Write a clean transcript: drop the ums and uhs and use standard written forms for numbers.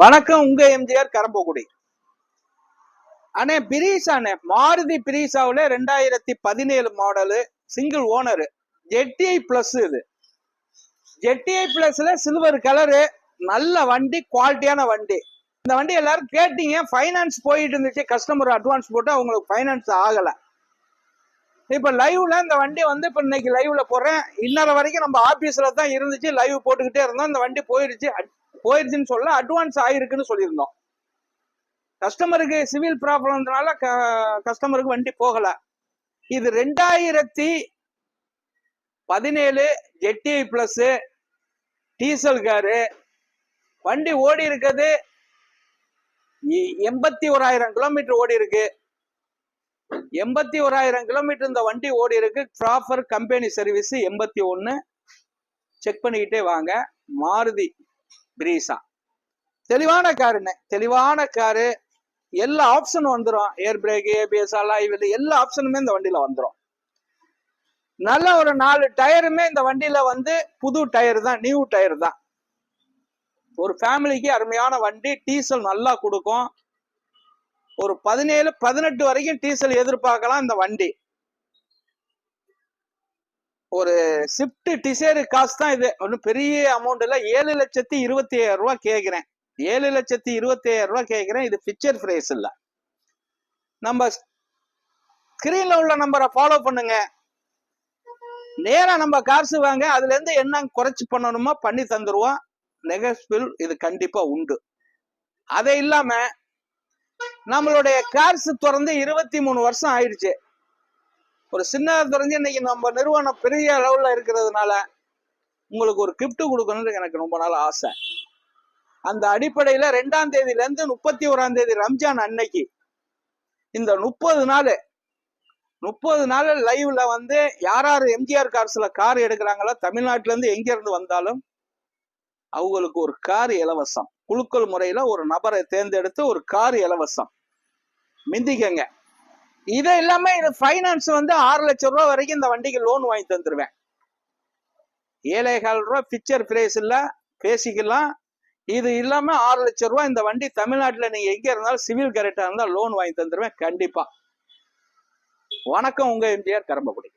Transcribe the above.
வணக்கம் உங்க எம்ஜிஆர் கரம்பக்குடி அண்ணே. பிரிசானே Maruti பிரிசாவுல 2017 model single owner ஜெட்டிஐ plus. இது ஜெட்டிஐ பிளஸ்ல சில்வர் கலரு, நல்ல வண்டி, குவாலிட்டியான வண்டி. இந்த வண்டி எல்லாரும் கேட்டீங்க, ஃபைனான்ஸ் போயிட்டு இருந்துச்சு, கஸ்டமர் அட்வான்ஸ் போட்டு அவங்களுக்கு ஃபைனான்ஸ் ஆகல. இப்ப லைவ்ல இந்த வண்டி வந்து இப்ப இன்னைக்கு லைவ்ல போடுறேன். இன்னொரு வரைக்கும் நம்ம ஆபீஸ்ல தான் இருந்துச்சு, லைவ் போட்டுக்கிட்டே இருந்தோம். இந்த வண்டி போயிருச்சுன்னு சொல்ல, அட்வான்ஸ் ஆயிருக்குன்னு சொல்லியிருந்தோம். கஸ்டமருக்கு சிவில் ப்ராப்ளம்னால கஸ்டமருக்கு வண்டி போகல. இது 2017 ஜெட்டிஐ பிளஸ் டீசல் காரு. வண்டி ஓடி இருக்குது 81,000 கிலோமீட்டர் ஓடி இருக்கு. 81,000 கிலோமீட்டர் இந்த வண்டி ஓடி இருக்கு. Proper company service 81. செக் பண்ணிக்கிட்டே வாங்க. மாருதி பிரீசா தெளிவான காருன்னு, தெளிவான காரு. எல்லா ஆப்ஷனும் வந்துடும். ஏர் பிரேக், ஏபிஎஸ், அலாய்வில் எல்லா ஆப்ஷனுமே இந்த வண்டியில வந்துடும். நல்ல ஒரு 4 டயருமே இந்த வண்டியில வந்து புது டயர் தான், நியூ டயர் தான். ஒரு ஃபேமிலிக்கு அருமையான வண்டி. டீசல் நல்லா கொடுக்கும். ஒரு 17-18 வரைக்கும் டீசல் எதிர்பார்க்கலாம் இந்த வண்டி. ஒரு ஸ்விஃப்ட் டிசைர் காசு தான் இது. ஒன்றும் பெரிய அமௌண்ட் இல்லை. 7,27,000 ரூபாய் கேட்கிறேன். 7,27,000 ரூபாய் கேட்கிறேன். இது பிக்சர் பிரைஸ் இல்லை. நம்ம ஸ்கிரீன்ல உள்ள நம்பரை ஃபாலோ பண்ணுங்க. நேரா நம்ம காசு வாங்க. அதுல இருந்து என்ன குறைச்சு பண்ணணுமோ பண்ணி தந்துருவோம். நெகஸ்பில் இது கண்டிப்பா உண்டு. அதை இல்லாம நம்மளுடைய கார்ஸ் திறந்து 23 வருஷம் ஆயிடுச்சு. ஒரு சின்ன திறந்து இன்னைக்கு நம்ம நிறுவனம் பெரிய அளவுல இருக்கிறதுனால உங்களுக்கு ஒரு கிஃப்ட் கொடுக்கணும்னு எனக்கு ரொம்ப நாள் ஆசை. அந்த அடிப்படையில 2ஆம் தேதியில இருந்து 31ஆம் தேதி ரம்ஜான் அன்னைக்கு இந்த 30 நாள் லைவ்ல வந்து யார் எம்ஜிஆர் கார்ஸ்ல கார் எடுக்கிறாங்களோ, தமிழ்நாட்டுல இருந்து எங்க இருந்து வந்தாலும் அவங்களுக்கு ஒரு கார் இலவசம். குலுக்கல் முறையில ஒரு நபரை தேர்ந்தெடுத்து ஒரு கார் இலவசம். மிந்திக்கங்க. இதை இல்லாம இது ஃபைனான்ஸ் வந்து 6 லட்சம் ரூபாய் வரைக்கும் இந்த வண்டிக்கு லோன் வாங்கி தந்துருவேன். 7,400 ரூபாய் பிக்சர் பிரைஸ் இல்ல, பேசிக்கலாம். இது இல்லாம 6 லட்சம் ரூபாய் இந்த வண்டி தமிழ்நாட்டுல நீங்க எங்க இருந்தாலும் சிவில் கரெக்டா இருந்தா லோன் வாங்கி தந்துருவேன் கண்டிப்பா. வணக்கம் உங்க எம்ஜிஆர் கரம்பக்குடி.